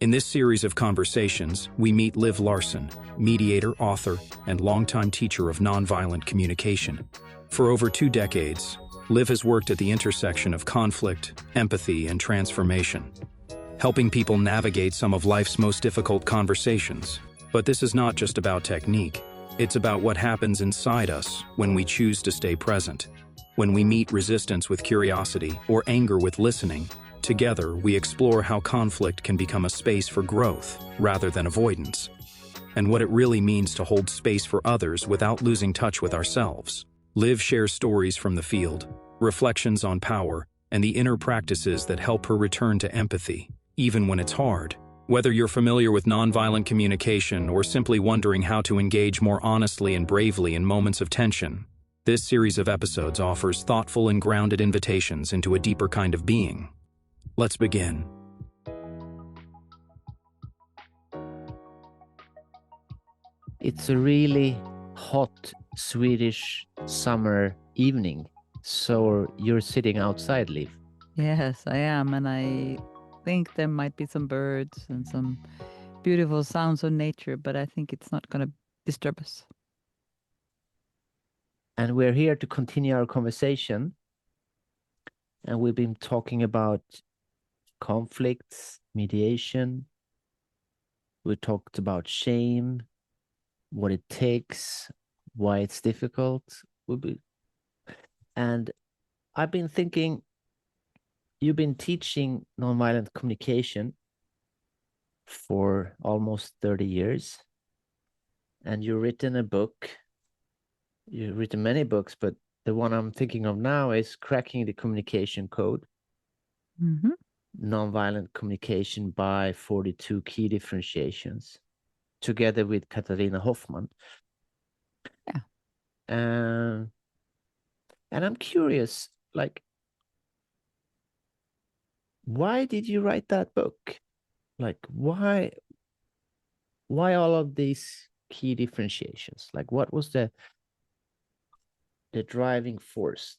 In this series of conversations, we meet Liv Larsson, mediator, author, and longtime teacher of nonviolent communication. For over 2 decades, Liv has worked at the intersection of conflict, empathy, and transformation, helping people navigate some of life's most difficult conversations. But this is not just about technique. It's about what happens inside us when we choose to stay present. When we meet resistance with curiosity or anger with listening, together we explore how conflict can become a space for growth rather than avoidance, and what it really means to hold space for others without losing touch with ourselves. Liv shares stories from the field, reflections on power, and the inner practices that help her return to empathy, even when it's hard. Whether you're familiar with nonviolent communication or simply wondering how to engage more honestly and bravely in moments of tension, this series of episodes offers thoughtful and grounded invitations into a deeper kind of being. Let's begin. It's a really hot Swedish summer evening, so you're sitting outside, Liv. Yes, I am, and I think there might be some birds and some beautiful sounds of nature, but I think it's not going to disturb us. And we're here to continue our conversation. And we've been talking about conflicts, mediation. We talked about shame, what it takes, why it's difficult. And I've been thinking, you've been teaching nonviolent communication for almost 30 years. And you've written a book. You've written many books, but the one I'm thinking of now is Cracking the Communication Code. Mm-hmm. Nonviolent Communication by 42 Key Differentiations, together with Katarina Hoffman. Yeah. And I'm curious, like, why did you write that book? Like, why all of these key differentiations? Like, what was the driving force?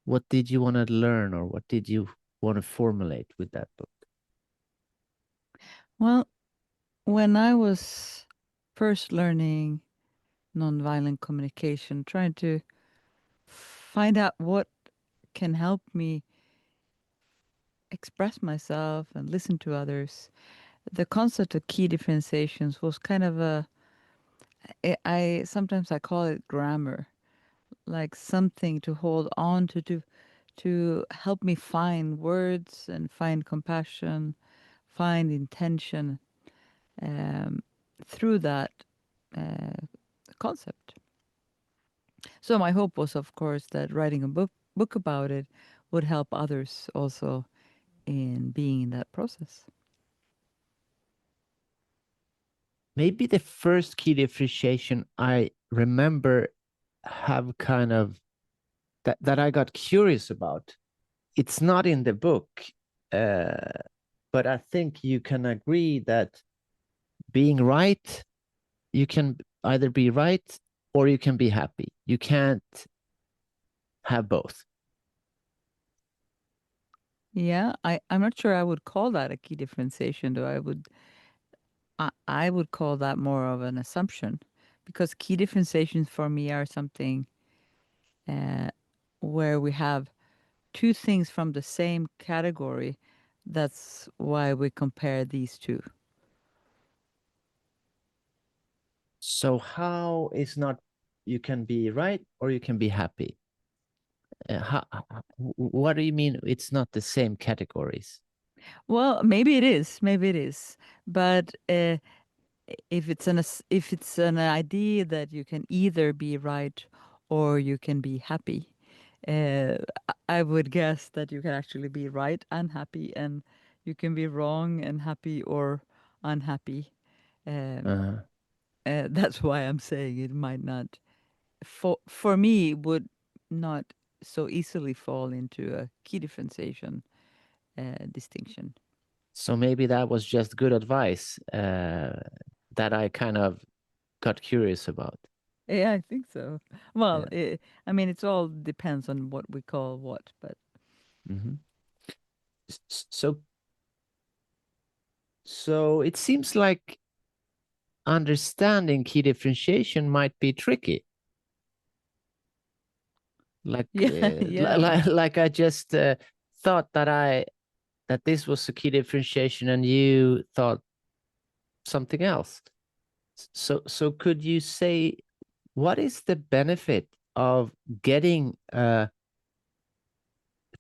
What did you want to learn, or what did you want to formulate with that book? Well, when I was first learning nonviolent communication, trying to find out what can help me express myself and listen to others, the concept of key differentiations was kind of I sometimes I call it grammar, like something to hold on to help me find words and find compassion, find intention through that concept. So my hope was, of course, that writing a book about it would help others also in being in that process. Maybe the first key differentiation I remember have kind of that I got curious about. It's not in the book, but I think you can agree that being right, you can either be right or you can be happy. You can't have both. Yeah, I'm not sure I would call that a key differentiation, though. I would call that more of an assumption, because key differentiations for me are something where we have two things from the same category. That's why we compare these two. So how is not you can be right or you can be happy? What do you mean it's not the same categories? Well, maybe it is, but if it's an idea that you can either be right or you can be happy, I would guess that you can actually be right and happy, and you can be wrong and happy or unhappy. That's why I'm saying it might not, for me, would not so easily fall into a key differentiation distinction. So maybe that was just good advice that I kind of got curious about. Yeah, I think so. Well, Yeah. I mean, it all depends on what we call what, but Mm-hmm. So So it seems like understanding key differentiation might be tricky. Like, Yeah, yeah. like I just thought that this was a key differentiation, and you thought something else. So could you say what is the benefit of getting a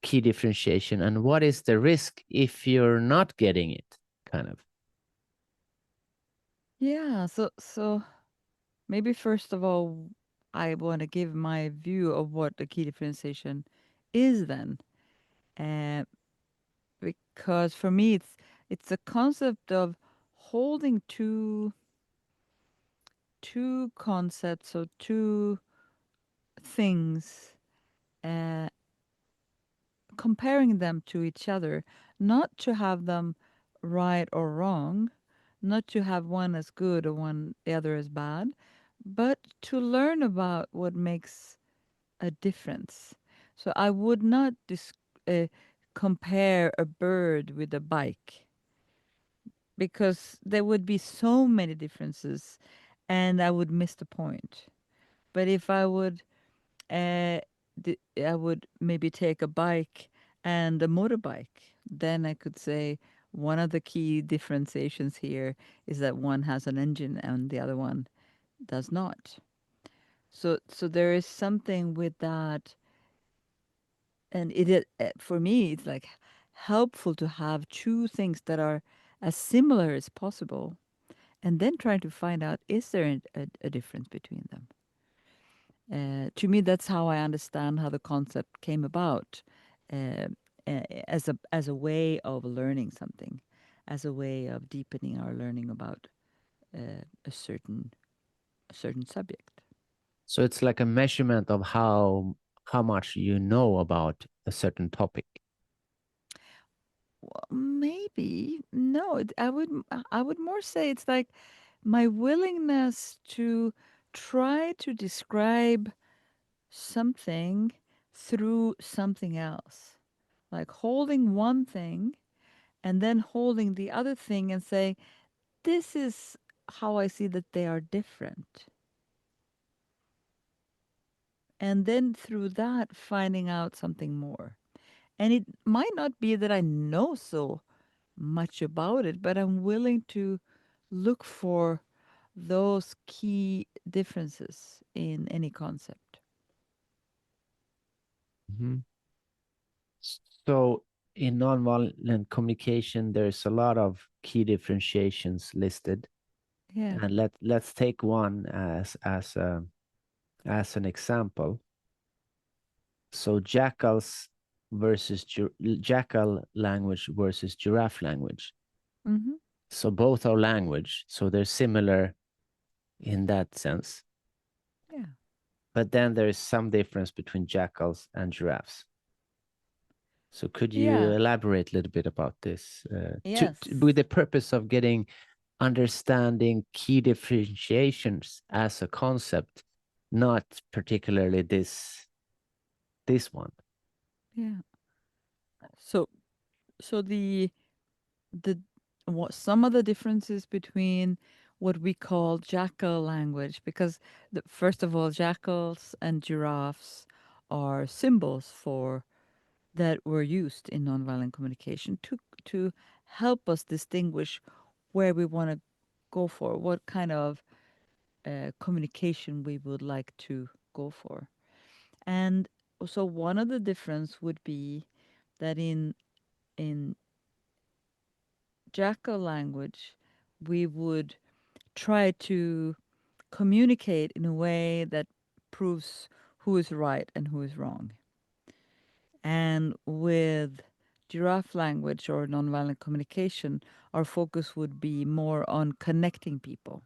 key differentiation, and what is the risk if you're not getting it, kind of? Yeah, so maybe first of all, I want to give my view of what the key differentiation is then. Uh, because for me it's a concept of holding two concepts or two things, uh, comparing them to each other, not to have them right or wrong, not to have one as good or one the other as bad, but to learn about what makes a difference. So I would not uh, compare a bird with a bike because there would be so many differences and I would miss the point. But if I would, uh, I would maybe take a bike and a motorbike, then I could say one of the key differentiations here is that one has an engine and the other one does not. So there is something with that, and for me it's like helpful to have two things that are as similar as possible, and then trying to find out is there a difference between them. To me, that's how I understand how the concept came about, uh, as a way of learning something, as a way of deepening our learning about a certain subject. So it's like a measurement of how much you know about a certain topic. Well, maybe no. I would more say it's like my willingness to try to describe something through something else, like holding one thing and then holding the other thing and saying, this is how I see that they are different. And then through that, finding out something more. And it might not be that I know so much about it, but I'm willing to look for those key differences in any concept. Mhm. So in nonviolent communication, there's a lot of key differentiations listed, Yeah. and let's take one as an example. So jackal language versus giraffe language. Mm-hmm. So both are language, so they're similar in that sense. Yeah. But then there is some difference between jackals and giraffes. So could you Yeah. elaborate a little bit about this, with Yes. the purpose of getting understanding key differentiations as a concept, not particularly this one? Yeah. So so the what some of the differences between what we call jackal language, because first of all, jackals and giraffes are symbols for that were used in nonviolent communication to help us distinguish where we want to go for, what kind of communication we would like to go for. And so one of the difference would be that in jackal language we would try to communicate in a way that proves who is right and who is wrong. And with giraffe language or nonviolent communication, our focus would be more on connecting people.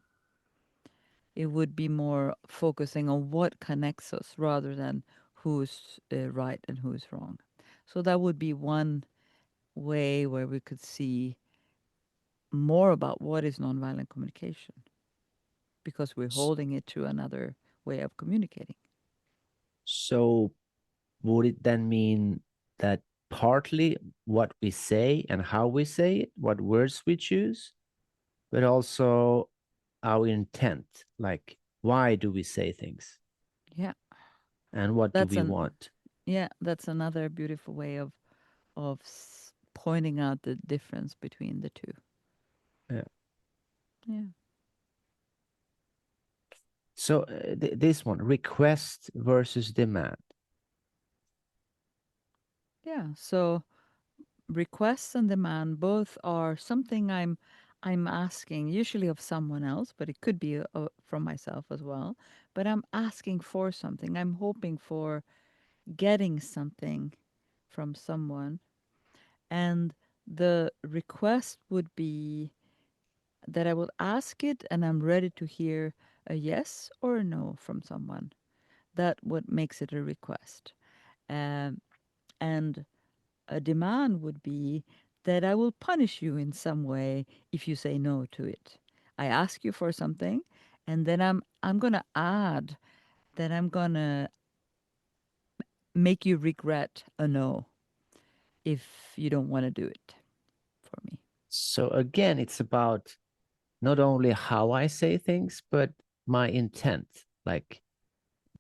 It would be more focusing on what connects us rather than who's right and who's wrong. So that would be one way where we could see more about what is nonviolent communication because we're holding it to another way of communicating. So would it then mean that partly what we say and how we say it, what words we choose, but also our intent. Like, why do we say things? Yeah. And what do That's we an want? Yeah, that's another beautiful way of pointing out the difference between the two. Yeah. Yeah. So this one, request versus demand. Yeah. So requests and demand both are something I'm asking, usually of someone else, but it could be from myself as well. But I'm asking for something. I'm hoping for getting something from someone. And the request would be that I will ask it and I'm ready to hear a yes or a no from someone. That what makes it a request. Um, and a demand would be that I will punish you in some way if you say no to it. I ask you for something, and then I'm gonna add that I'm gonna make you regret a no if you don't want to do it for me. So again, it's about not only how I say things, but my intent. Like,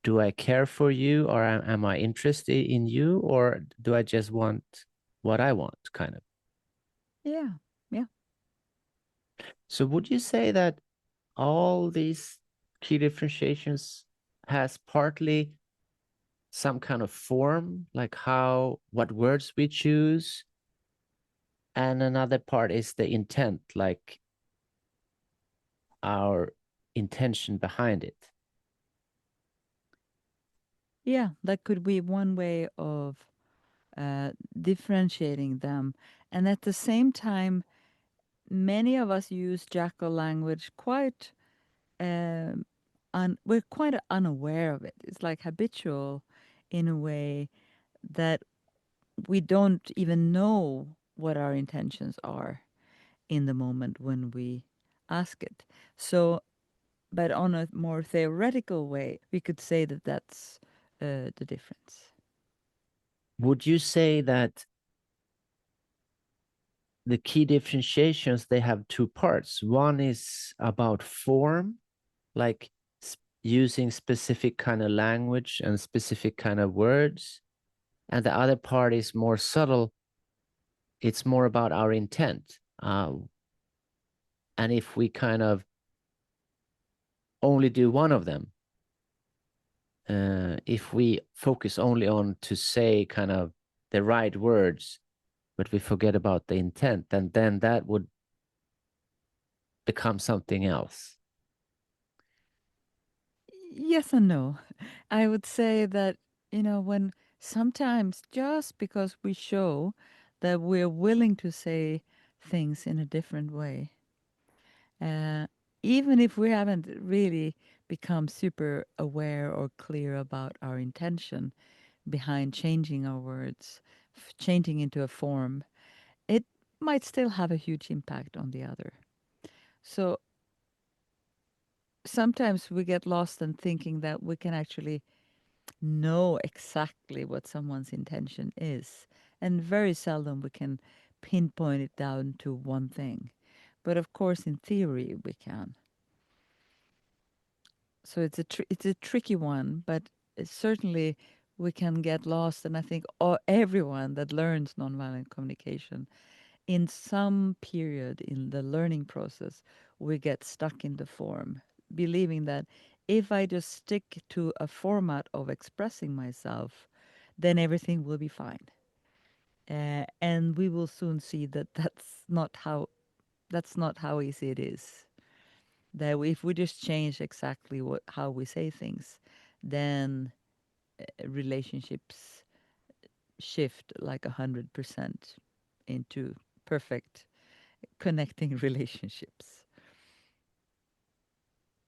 do I care for you, or am I interested in you, or do I just want what I want, kind of? Yeah, yeah. So would you say that all these key differentiations has partly some kind of form, like what words we choose, and another part is the intent, like our intention behind it? Yeah, that could be one way of differentiating them. And at the same time, many of us use jackal language quite, um, we're quite unaware of it. It's like habitual in a way that we don't even know what our intentions are in the moment when we ask it. So, but on a more theoretical way, we could say that that's the difference. Would you say that the key differentiations, they have two parts? One is about form, like using specific kind of language and specific kind of words, and the other part is more subtle. It's more about our intent. And if we kind of only do one of them, if we focus only on to say kind of the right words, but we forget about the intent, then that would become something else. Yes and no. I would say that, when sometimes just because we show that we're willing to say things in a different way, uh, even if we haven't really become super aware or clear about our intention behind changing our words, changing into a form, it might still have a huge impact on the other. So sometimes we get lost in thinking that we can actually know exactly what someone's intention is. And very seldom we can pinpoint it down to one thing. But of course, in theory, we can. So it's a tricky one, but certainly we can get lost. And I think everyone that learns nonviolent communication, in some period in the learning process, we get stuck in the form, believing that if I just stick to a format of expressing myself, then everything will be fine. And we will soon see that that's not how easy it is. That if we just change exactly how we say things, then relationships shift like 100% into perfect connecting relationships.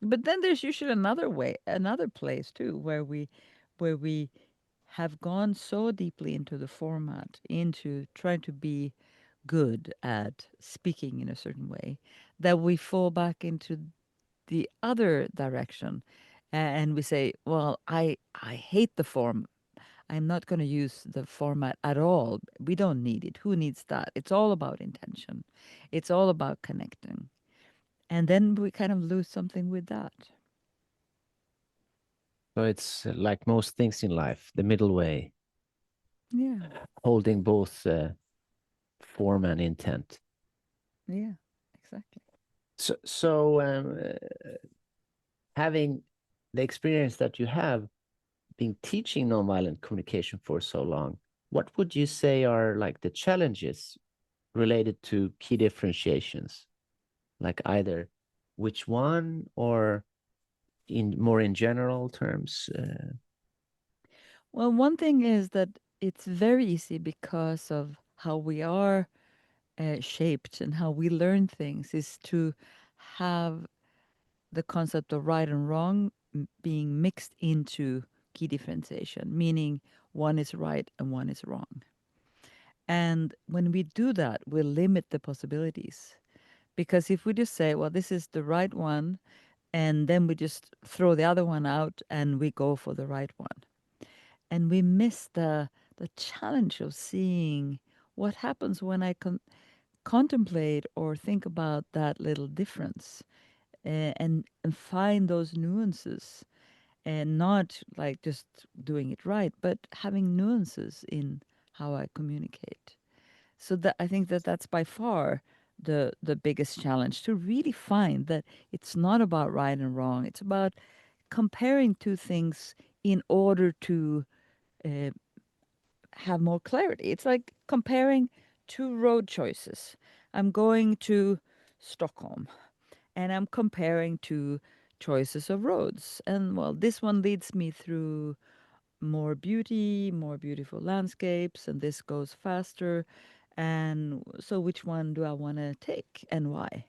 But then there's usually another place too, where we have gone so deeply into the format, into trying to be good at speaking in a certain way, that we fall back into the other direction, and we say, well, I hate the form. I'm not going to use the format at all. We don't need it. Who needs that? It's all about intention. It's all about connecting. And then we kind of lose something with that. So it's like most things in life, the middle way, Yeah, holding both form and intent. yeah, exactly. So, having the experience that you have been teaching nonviolent communication for so long, what would you say are like the challenges related to key differentiations? Like either which one or in more in general terms? Well, one thing is that it's very easy because of how we are shaped and how we learn things is to have the concept of right and wrong being mixed into key differentiation, meaning one is right and one is wrong. And when we do that, we limit the possibilities. Because if we just say, well, this is the right one, and then we just throw the other one out and we go for the right one. And we miss the challenge of seeing what happens when I contemplate or think about that little difference, and find those nuances, and not like just doing it right, but having nuances in how I communicate. So that I think that that's by far the biggest challenge, to really find that it's not about right and wrong. It's about comparing two things in order to uh, have more clarity. It's like comparing two road choices. I'm going to Stockholm and I'm comparing two choices of roads. And well, this one leads me through more beauty, more beautiful landscapes, and this goes faster. And so, which one do I want to take and why?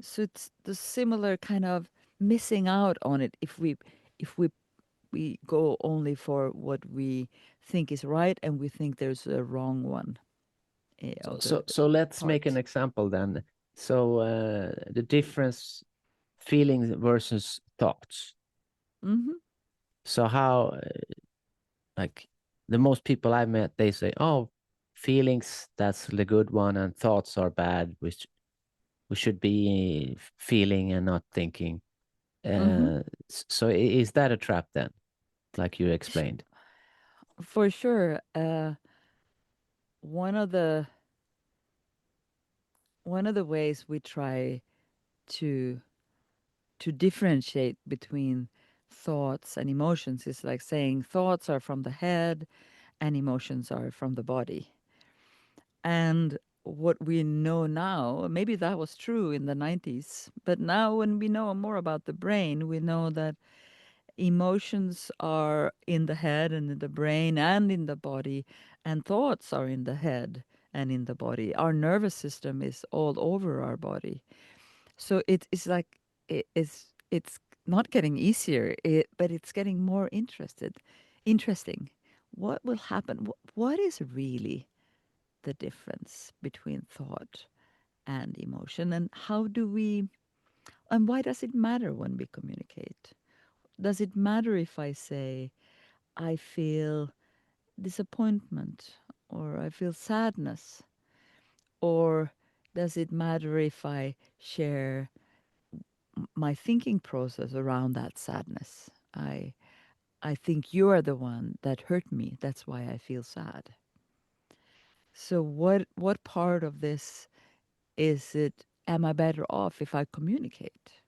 So it's the similar kind of missing out on it if we go only for what we think is right and we think there's a wrong one So, of the so, so let's make an part. example then. So the difference feelings versus thoughts. Hmm. So how like the most people I've met, they say, "Oh, feelings that's the good one, and thoughts are bad, which we should be feeling and not thinking." Hmm. So is that a trap then, like you explained? For sure. One of the one of the ways we try to differentiate between thoughts and emotions is like saying thoughts are from the head and emotions are from the body. And what we know now, maybe that was true in the 90s, but now when we know more about the brain, we know that emotions are in the head and in the brain and in the body, and thoughts are in the head and in the body. Our nervous system is all over our body. So it's like it's not getting easier, but it's getting more interesting. What will happen? What is really the difference between thought and emotion, and how do we? And why does it matter when we communicate? Does it matter if I say I feel disappointment or I feel sadness, or does it matter if I share my thinking process around that sadness? I think you are the one that hurt me. That's why I feel sad. So what part of this is it? Am I better off if I communicate?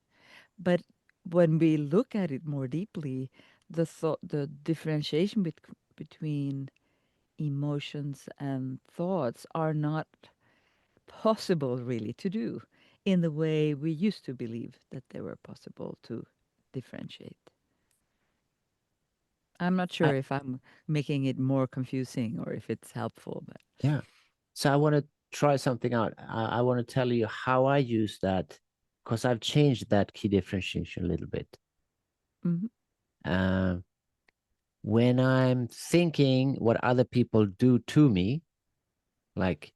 But when we look at it more deeply, the differentiation between emotions and thoughts are not possible really to do in the way we used to believe that they were possible to differentiate. I'm not I, sure if I'm making it more confusing or if it's helpful, but yeah. So I want to try something out. I want to tell you how I use that because I've changed that key differentiation a little bit. mhm, Uh, when I'm thinking what other people do to me, like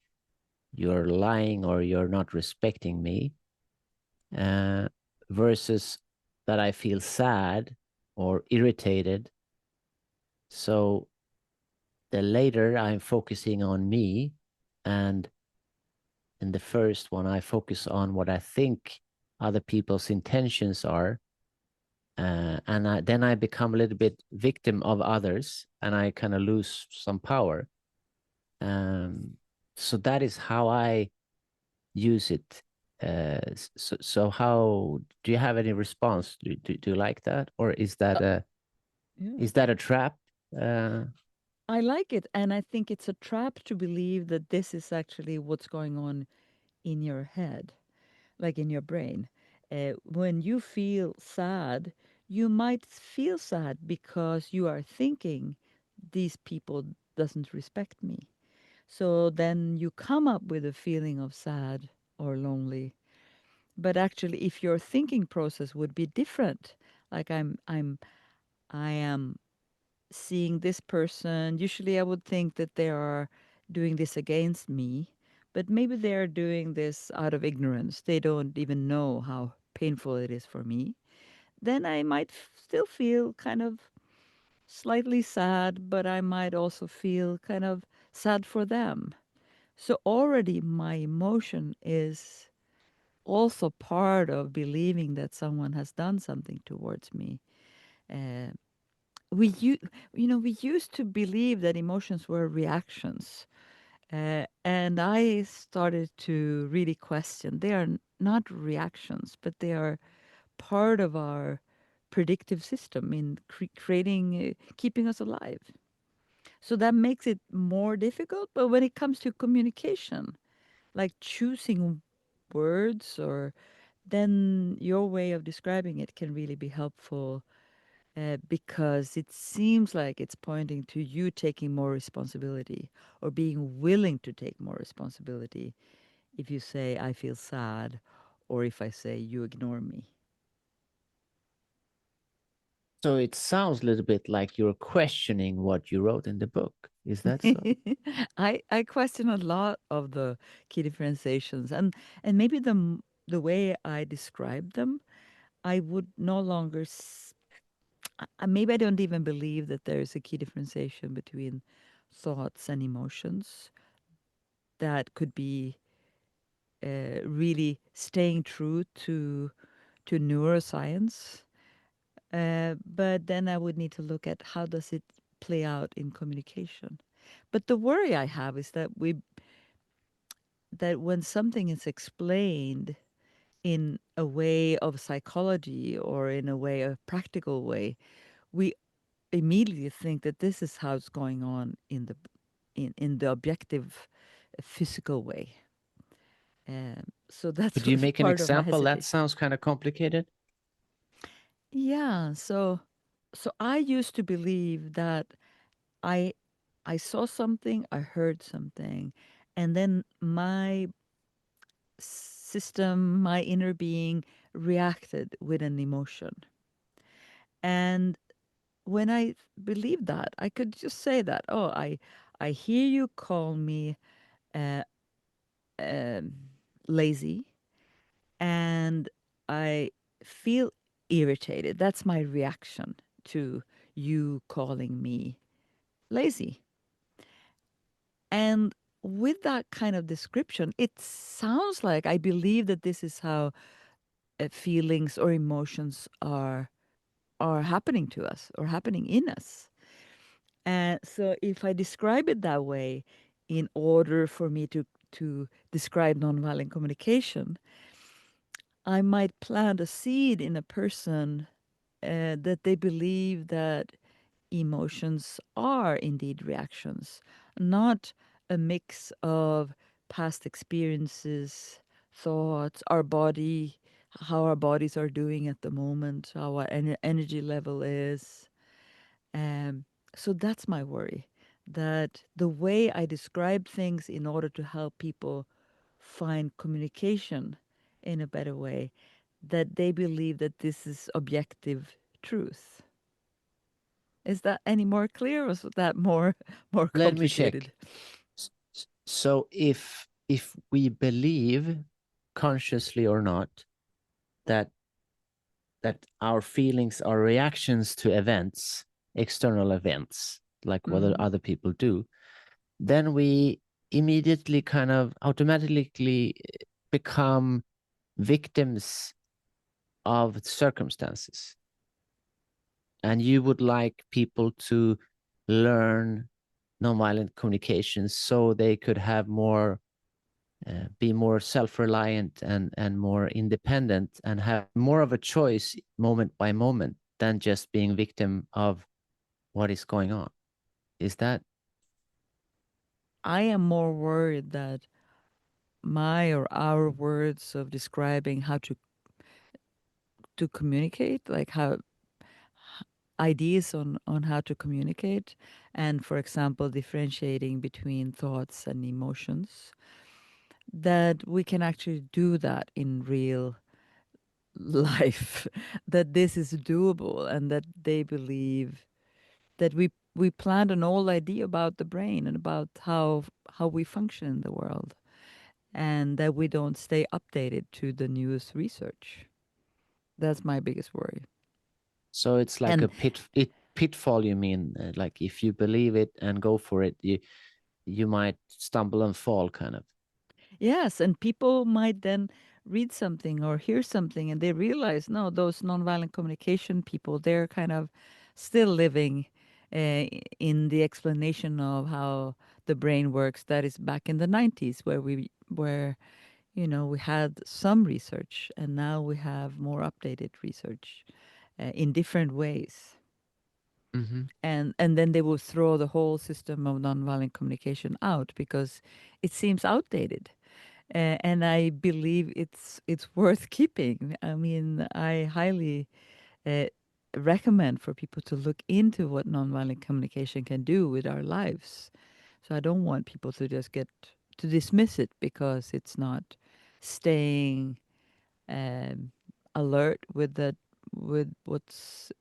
you're lying or you're not respecting me, uh, versus that I feel sad or irritated. So the later I'm focusing on me, and in the first one, I focus on what I think other people's intentions are. And then I become a little bit victim of others, and I kind of lose some power. So that is how I use it. So how do you have any response? Do you like that, or is that a trap? I like it, and I think it's a trap to believe that this is actually what's going on in your head, like in your brain. When you feel sad, you might feel sad because you are thinking these people doesn't respect me. So then you come up with a feeling of sad or lonely. But actually, if your thinking process would be different, like I am seeing this person, usually I would think that they are doing this against me, but maybe they're doing this out of ignorance. They don't even know how painful it is for me. Then I might still feel kind of slightly sad, but I might also feel kind of sad for them. So already my emotion is also part of believing that someone has done something towards me. Uh, we we used to believe that emotions were reactions, and I started to really question they are not reactions, but they are part of our predictive system in creating keeping us alive. So that makes it more difficult. But when it comes to communication, like choosing words, or then your way of describing it can really be helpful, because it seems like it's pointing to you taking more responsibility or being willing to take more responsibility if you say, I feel sad, or if I say, you ignore me. So it sounds a little bit like you're questioning what you wrote in the book. Is that so? I question a lot of the key differentiations, and maybe the way I describe them, I would no longer maybe I don't even believe that there is a key differentiation between thoughts and emotions that could be really staying true to neuroscience. But then I would need to look at how does it play out in communication. But the worry I have is that when something is explained in a way of psychology or in a way of practical way, we immediately think that this is how it's going on in the objective physical way. So that's Could you make an part of my example? That hesitation. sounds kind of complicated. Yeah, so I used to believe that I I saw something, I heard something, and then my system, my inner being reacted with an emotion. And when I believed that, I could just say that, oh, I hear you call me uh, um lazy, and I feel irritated. That's my reaction to you calling me lazy. And with that kind of description, it sounds like I believe that this is how feelings or emotions are happening to us or happening in us. And so if I describe it that way in order for me to describe nonviolent communication, I might plant a seed in a person that they believe that emotions are indeed reactions, not a mix of past experiences, thoughts, our body, how our bodies are doing at the moment, how our energy level is. Um, so that's my worry, that the way I describe things in order to help people find communication in a better way, that they believe that this is objective truth. Is that any more clear, or was that more more Let me complicated? check. So if we believe, consciously or not, that our feelings are reactions to events, external events, like what Mm. other people do, then we immediately kind of automatically become victims of circumstances. And you would like people to learn nonviolent communication so they could have more, be more self-reliant and more independent and have more of a choice moment by moment than just being victim of what is going on. Is that? I am more worried that my or our words of describing how to communicate, like how ideas on how to communicate, and for example differentiating between thoughts and emotions, that we can actually do that in real life, that this is doable, and that they believe that we planned an old idea about the brain and about how we function in the world, and that we don't stay updated to the newest research. That's my biggest worry. So it's like And a pitfall, you mean? Like if you believe it and go for it, you might stumble and fall, kind of. yes, and people might then read something or hear something and they realize, no, those nonviolent communication people, they're kind of still living in the explanation of how the brain works that is back in the 90s, where we had some research, and now we have more updated research in different ways. Mm-hmm. And then they will throw the whole system of nonviolent communication out because it seems outdated. And I believe it's worth keeping. I mean, I highly uh, recommend for people to look into what nonviolent communication can do with our lives. So I don't want people to just get to dismiss it because it's not staying alert with what's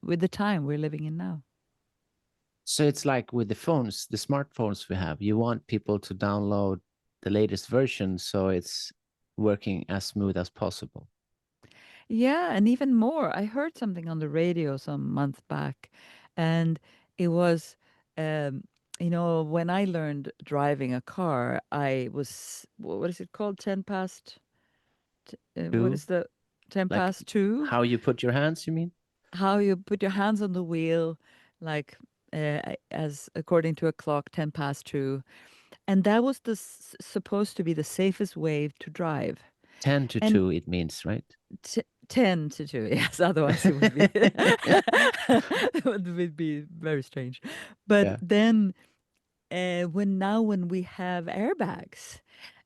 with the time we're living in now. So it's like with the phones, the smartphones we have, you want people to download the latest version so it's working as smooth as possible. Yeah, and even more. I heard something on the radio some month back, and it was, um, when I learned driving a car, I was, what is it called? 10 past, what Two, is the 10 like past 2? how you put your hands, you mean? How you put your hands on the wheel, like as according to a clock, 10 past 2. And that was supposed to be the safest way to drive. 10 to And 2, it means, right? 10 to 2, yes, otherwise it would be it would be very strange. But Yeah. then when we have airbags,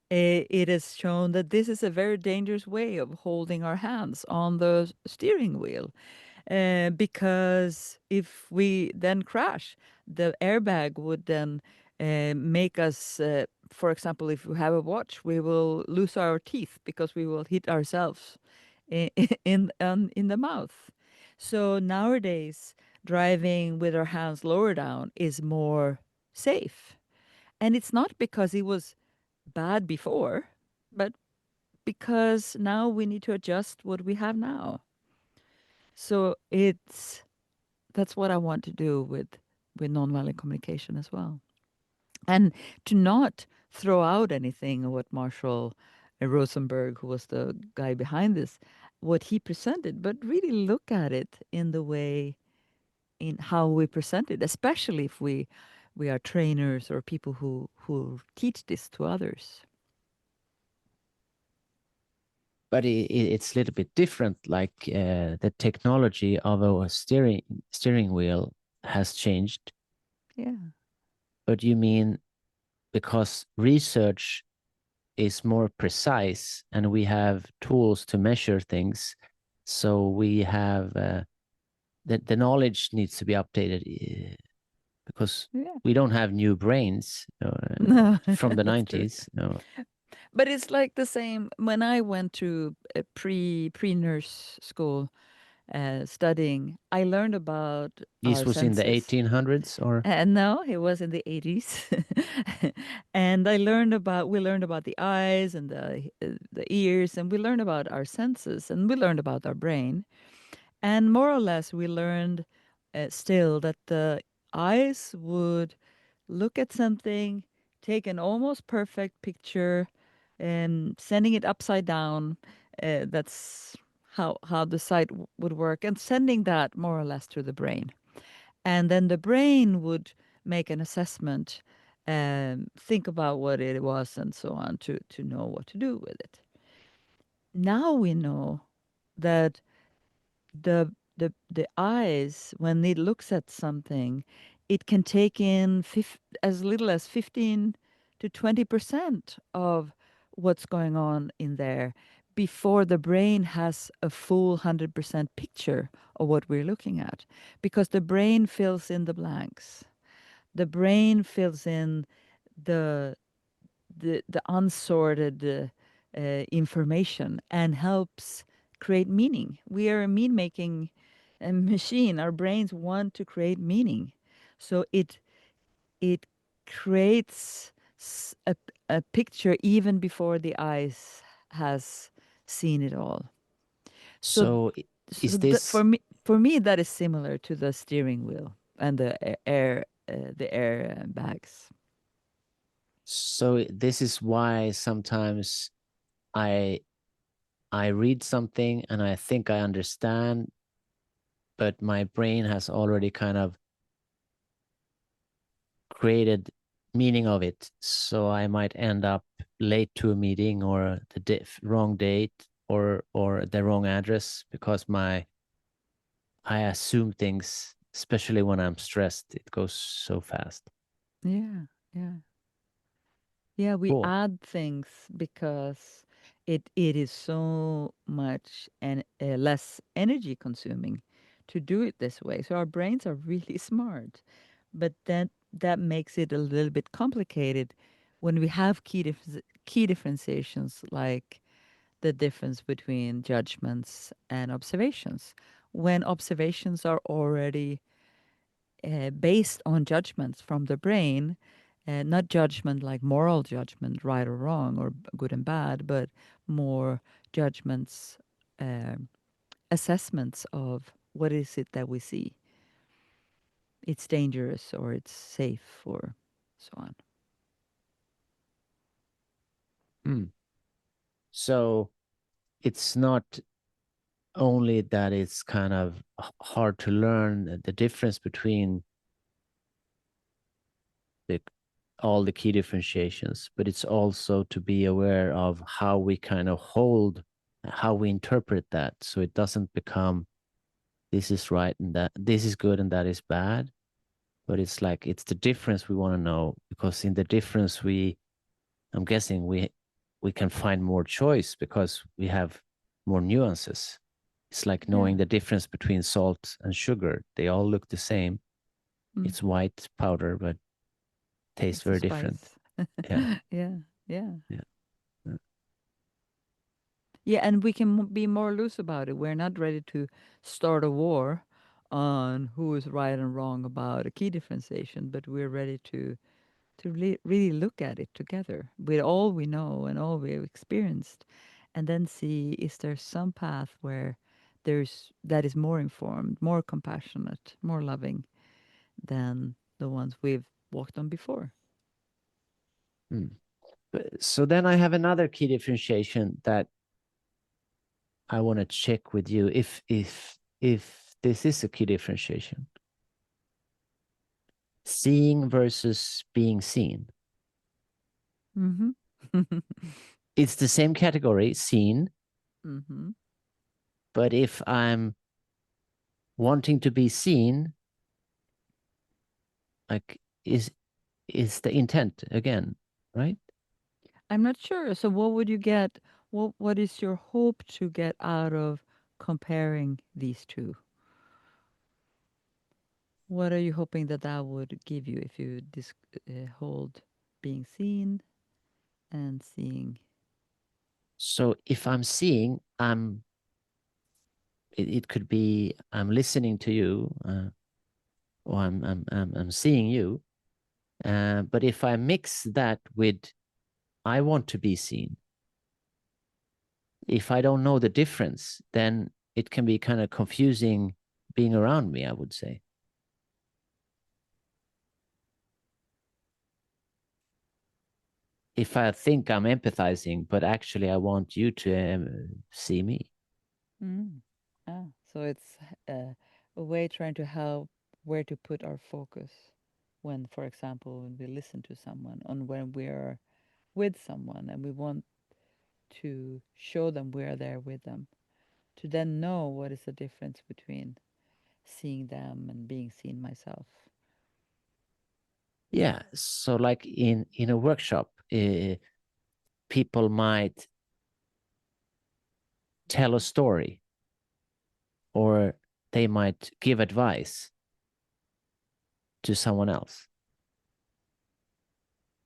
it is shown that this is a very dangerous way of holding our hands on the steering wheel, because if we then crash, the airbag would then make us, for example, if we have a watch, we will lose our teeth because we will hit ourselves in the mouth. So nowadays, driving with our hands lower down is more safe, and it's not because it was bad before, but because now we need to adjust what we have now. So that's what I want to do with nonviolent communication as well, and to not throw out anything of what Marshall Rosenberg, who was the guy behind this, what he presented, but really look at it in the way in how we present it, especially if we are trainers or people who teach this to others. But it's a little bit different. Like the technology of a steering wheel has changed. Yeah. But you mean because research is more precise and we have tools to measure things, so we have the knowledge needs to be updated because Yeah. we don't have new brains No, from the that's true. 90s. No. But it's like the same when I went to a pre-nurse school studying. I learned about This our was in the senses. 1800s or And no, it was in the 80s. And we learned about the eyes and the ears, and we learned about our senses, and we learned about our brain. And more or less, we learned still that the eyes would look at something, take an almost perfect picture, and sending it upside down. That's how the sight would work, and sending that more or less to the brain. And then the brain would make an assessment and think about what it was and so on to know what to do with it. Now we know that the eyes, when it looks at something, it can take in as little as 15 to 20% of what's going on in there before the brain has a full 100% picture of what we're looking at, because the brain fills in the blanks. The brain fills in the the unsorted information and helps create meaning. We are a meaning making machine. Our brains want to create meaning, so it creates a picture even before the eyes has seen it all. So, So is for this me that is similar to the steering wheel and the air bags. so this is why sometimes I I read something and I think I understand, but my brain has already kind of created meaning of it. So I might end up late to a meeting or the wrong date or the wrong address because I assume things, especially when I'm stressed. It goes so fast. Yeah, yeah. Yeah, we Cool. add things because it is so much and less energy consuming to do it this way. So our brains are really smart, but that makes it a little bit complicated when we have key differentiations like the difference between judgments and observations. When observations are already based on judgments from the brain, not judgment like moral judgment, right or wrong, or good and bad, but more judgments, assessments of what is it that we see. It's dangerous or it's safe or so on. Hmm. So it's not only that it's kind of hard to learn the difference between the all the key differentiations, but it's also to be aware of how we kind of hold, how we interpret that, so it doesn't become this is right and that this is good and that is bad. But it's like it's the difference we want to know, because in the difference I'm guessing we can find more choice because we have more nuances. It's like Yeah. knowing the difference between salt and sugar. They all look the same. Mm. It's white powder, but tastes It's a very different. spice. Yeah. Yeah. Yeah. Yeah. Yeah. Yeah, and we can be more loose about it. We're not ready to start a war on who is right and wrong about a key differentiation, but we're ready to really look at it together with all we know and all we've experienced, and then see, is there some path where there's that is more informed, more compassionate, more loving than the ones we've walked on before. Hmm. So then I have another key differentiation that I want to check with you if this is a key differentiation. Seeing versus being seen. Mm-hmm. It's the same category, seen, Mm-hmm. but if I'm wanting to be seen, like is the intent again, right? I'm not sure. So what would you get? What is your hope to get out of comparing these two? What are you hoping that that would give you if you hold being seen and seeing? So if I'm seeing, it could be I'm listening to you, or I'm seeing you. But if I mix that with I want to be seen, if I don't know the difference, then it can be kind of confusing being around me, I would say. If I think I'm empathizing, but actually I want you to see me. Mm. So it's a way trying to help where to put our focus when, for example, when we listen to someone, on when we are with someone and we want to show them we are there with them, to then know what is the difference between seeing them and being seen myself. Yeah. So like in a workshop, people might tell a story, or they might give advice to someone else.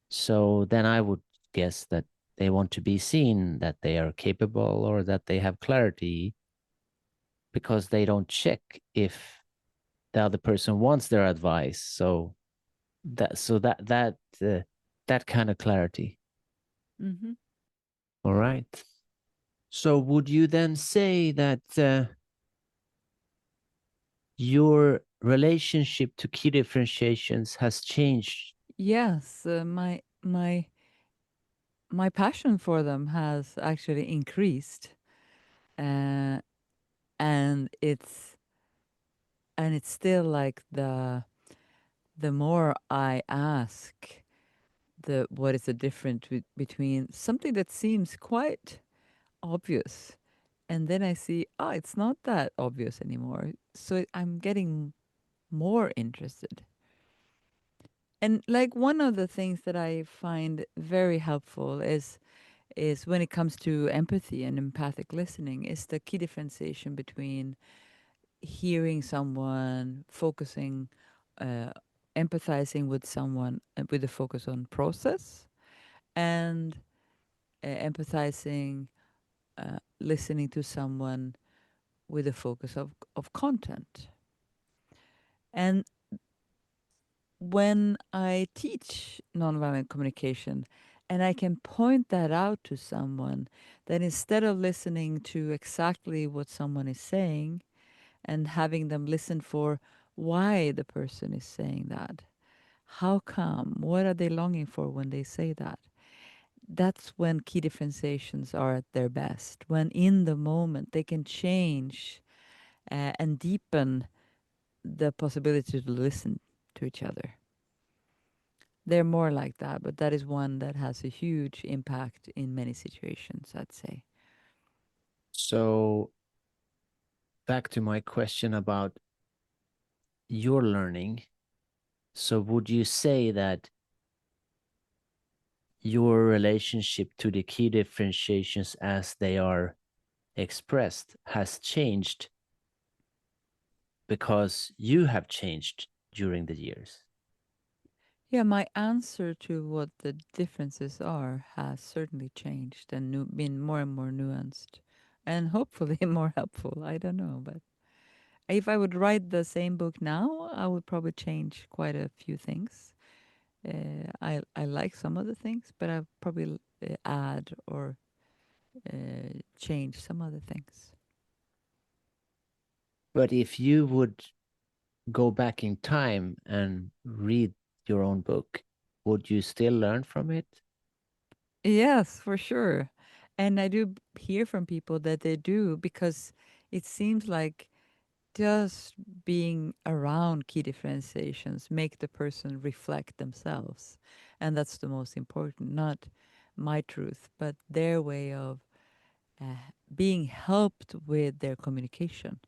So then I would guess that they want to be seen, that they are capable, or that they have clarity, because they don't check if the other person wants their advice. So that kind of clarity. Mm-hmm. All right. So would you then say that your relationship to key differentiations has changed? Yes, my passion for them has actually increased, uh, and it's still like the more I ask, the what is the difference between something that seems quite obvious, and then I see, oh, it's not that obvious anymore. So I'm getting more interested. And like one of the things that I find very helpful is when it comes to empathy and empathic listening is the key differentiation between hearing someone, focusing, uh, empathizing with someone with a focus on process, and empathizing, listening to someone with a focus of content. And when I teach nonviolent communication and I can point that out to someone, that instead of listening to exactly what someone is saying and having them listen for why the person is saying that, how come, what are they longing for when they say that? That's when key differentiations are at their best, when in the moment they can change and deepen the possibility to listen to each other. They're more like that, but that is one that has a huge impact in many situations, I'd say. So back to my question about your learning. So would you say that your relationship to the key differentiations as they are expressed has changed because you have changed during the years? Yeah, my answer to what the differences are has certainly changed and been more and more nuanced and hopefully more helpful. I don't know, but if I would write the same book now, I would probably change quite a few things. I like some of the things, but I'll probably add or change some other things. But if you would go back in time and read your own book, would you still learn from it? Yes, for sure. And I do hear from people that they do because it seems like just being around key differentiations make the person reflect themselves. And that's the most important, not my truth, but their way of being helped with their communication.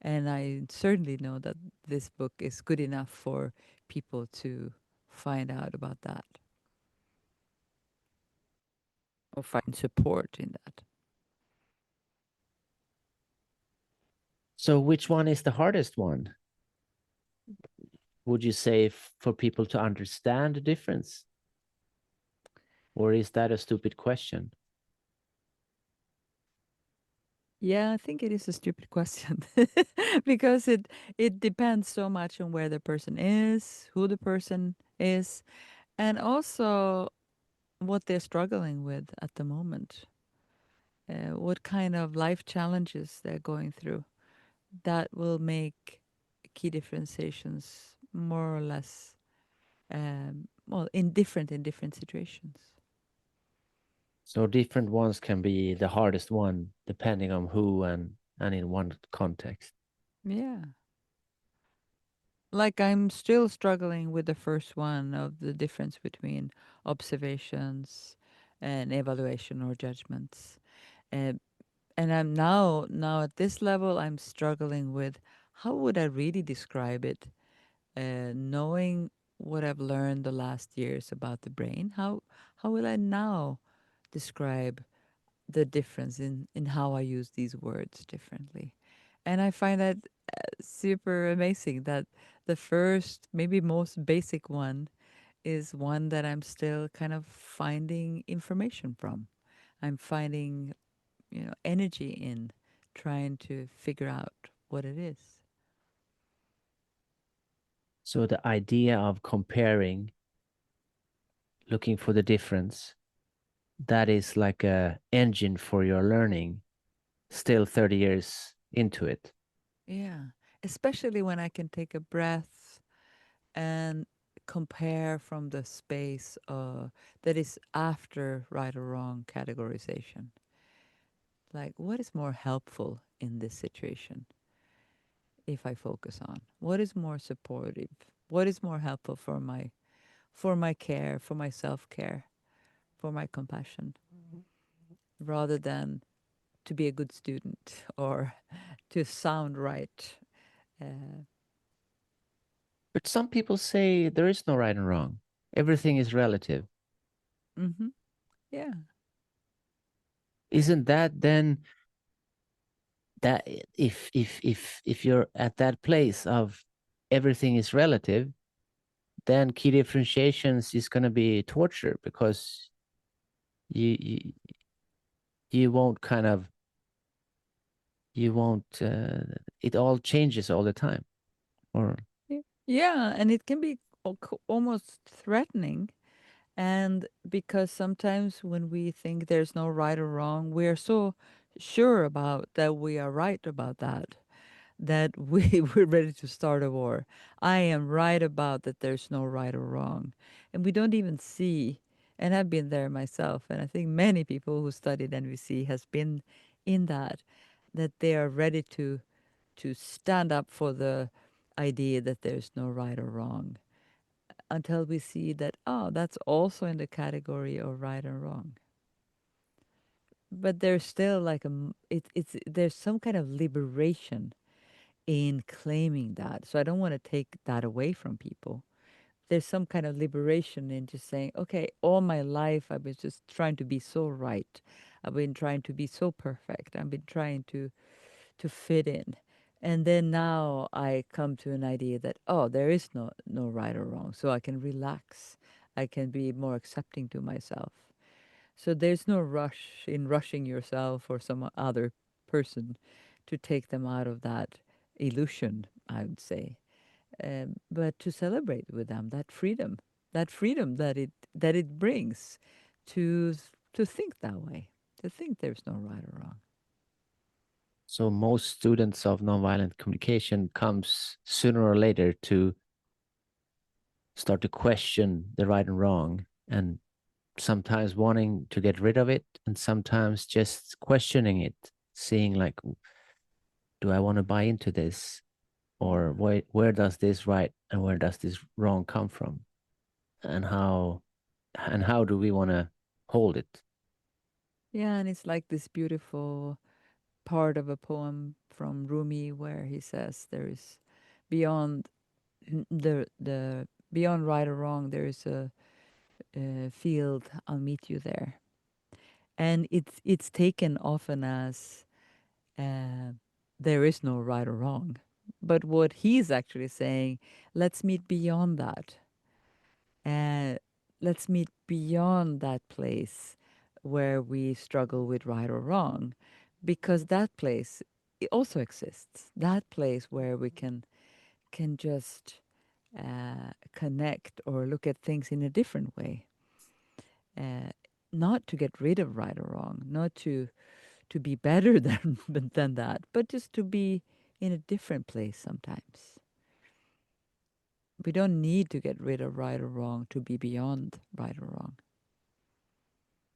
And I certainly know that this book is good enough for people to find out about that or find support in that. So which one is the hardest one? Would you say for people to understand the difference? Or is that a stupid question? Yeah, I think it is a stupid question because it depends so much on where the person is, who the person is, and also what they're struggling with at the moment, what kind of life challenges they're going through. That will make key differentiations more or less well in different situations. So different ones can be the hardest one depending on who and in one context. Yeah. Like I'm still struggling with the first one of the difference between observations and evaluation or judgments. Uh, and I'm now at this level I'm struggling with how would I really describe it, knowing what I've learned the last years about the brain. How will I now describe the difference in how I use these words differently? And I find that super amazing that the first, maybe most basic one is one that I'm still kind of finding information from. I'm finding, energy in trying to figure out what it is. So the idea of comparing, looking for the difference, that is like a engine for your learning still 30 years into it. Yeah. Especially when I can take a breath and compare from the space that is after right or wrong categorization. Like, what is more helpful in this situation if I focus on? What is more supportive? What is more helpful for my care, for my self-care, for my compassion, rather than to be a good student or to sound right. Uh, But some people say there is no right and wrong. Everything is relative. mm-hmm. Yeah. Isn't that then that if you're at that place of everything is relative, then key differentiations is going to be torture because you you won't kind of you won't it all changes all the time or Yeah, and it can be almost threatening. And because sometimes when we think there's no right or wrong, we are so sure about that we are right about that, that we're ready to start a war. I am right about that there's no right or wrong. And we don't even see, and I've been there myself, and I think many people who studied NVC has been in that they are ready to stand up for the idea that there's no right or wrong until we see that, oh, that's also in the category of right and wrong. But there's still like it's there's some kind of liberation in claiming that. So I don't want to take that away from people. There's some kind of liberation in just saying, okay, all my life I've been just trying to be so right. I've been trying to be so perfect. I've been trying to fit in. And then now I come to an idea that, oh, there is no right or wrong. So I can relax. I can be more accepting to myself. So there's no rush in rushing yourself or some other person to take them out of that illusion, I would say. But to celebrate with them that freedom that it brings to to think that way, to think there's no right or wrong. so most students of nonviolent communication comes sooner or later to start to question the right and wrong and sometimes wanting to get rid of it and sometimes just questioning it, seeing like, do I want to buy into this, or Yeah. where does this right and where does this wrong come from, and how do we want to hold it? Yeah, and it's like this beautiful part of a poem from Rumi where he says there is beyond the beyond right or wrong there is a field. I'll meet you there, and it's taken often as uh, there is no right or wrong, but what he's actually saying, let's meet beyond that. Uh, let's meet beyond that place where we struggle with right or wrong, because that place it also exists. That place where we can just connect or look at things in a different way. Uh, not to get rid of right or wrong, not to be better than that, but just to be in a different place sometimes. We don't need to get rid of right or wrong to be beyond right or wrong.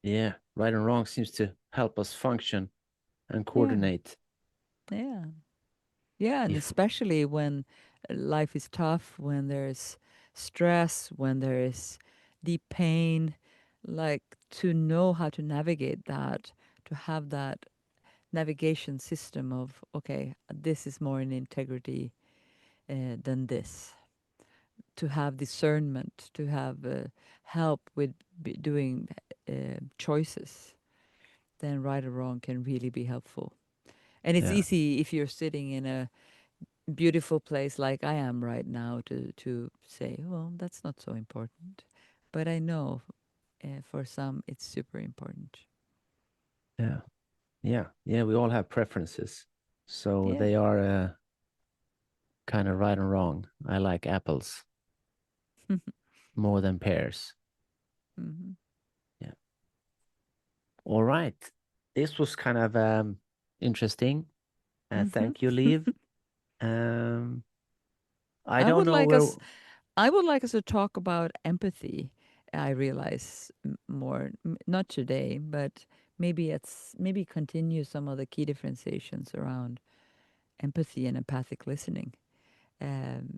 Yeah, right and wrong seems to help us function and Yeah. coordinate. Yeah. Yeah, and especially when life is tough, when there's stress, when there is deep pain, like to know how to navigate that, to have that navigation system of, okay, this is more in integrity than this, to have discernment, to have help with doing choices, then right or wrong can really be helpful. And it's Yeah. easy if you're sitting in a beautiful place like I am right now to say, well, that's not so important. But I know for some it's super important. Yeah. Yeah. Yeah. We all have preferences. So Yeah. they are kind of right and wrong. I like apples more than pears. Hmm. Yeah. All right. This was kind of interesting. Hmm. Thank you, Liv. Um, I I don't would know like where. us I would like us to talk about empathy. I realize more not today, but maybe continue some of the key differentiations around empathy and empathic listening. Um,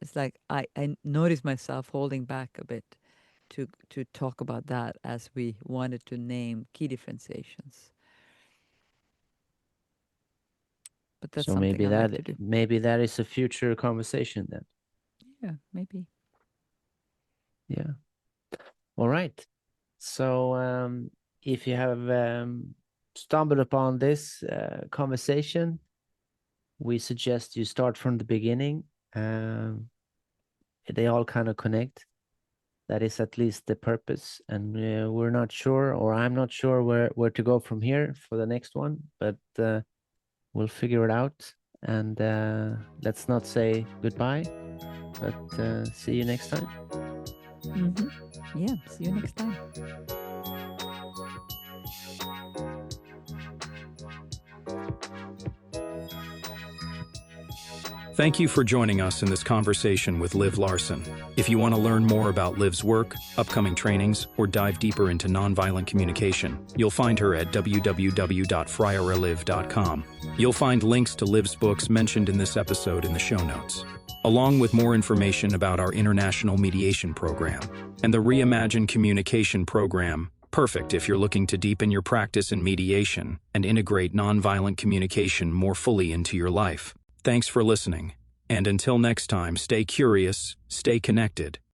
it's like I notice myself holding back a bit to talk about that as we wanted to name key differentiations. But that's So something maybe I like to do. that is a future conversation then. Yeah, maybe. Yeah. All right. So if you have stumbled upon this conversation, we suggest you start from the beginning. They all kind of connect. That is at least the purpose, and we're not sure, or I'm not sure where to go from here for the next one, but we'll figure it out. And let's not say goodbye, but see you next time. Hmm. Yeah, see you next time. Thank you for joining us in this conversation with Liv Larsson. If you want to learn more about Liv's work, upcoming trainings, or dive deeper into nonviolent communication, you'll find her at www.friaraliv.com. You'll find links to Liv's books mentioned in this episode in the show notes, along with more information about our international mediation program and the Reimagine Communication program, perfect if you're looking to deepen your practice in mediation and integrate nonviolent communication more fully into your life. Thanks for listening, and until next time, stay curious, stay connected,